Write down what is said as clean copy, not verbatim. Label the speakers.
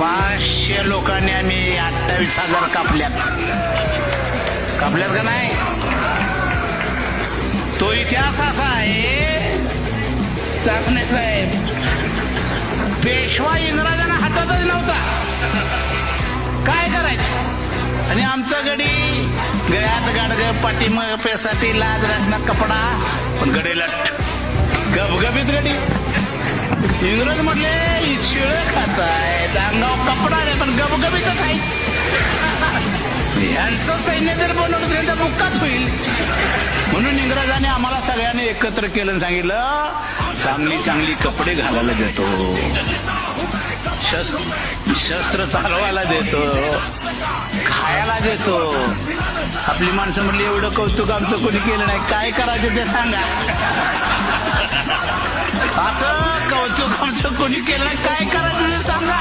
Speaker 1: 500 लोकांनी आम्ही 28,000 कापल्यात का नाही. तो इतिहास असा आहे चाकणे साहेब, पेशवा इंग्रजांना हातातच नव्हता, काय करायचं. आणि आमचा गडी गळ्यात गाडग पाठीमाग पेसाठी लाज राखणार कपडा, पण गडीला गबगबीत गडी. इंग्रज म्हटले शिळ खाताय, अंगावर कपडा नाही पण गबगबीतच आहे. यांचं सैन्य जर बनवलं त्यांचा बुक्काच होईल. म्हणून इंग्रजांनी आम्हाला सगळ्यांनी एकत्र केलं आणि सांगितलं चांगली चांगली कपडे घालायला देतो, शस्त्र चालवायला देतो, खायला देतो. आपली माणसं म्हणली एवढं कौतुक आमचं कोणी केलं नाही, काय करायचं ते सांगा. असं कौतुक आमचं कोणी केलं नाही, काय करायचं ते सांगा.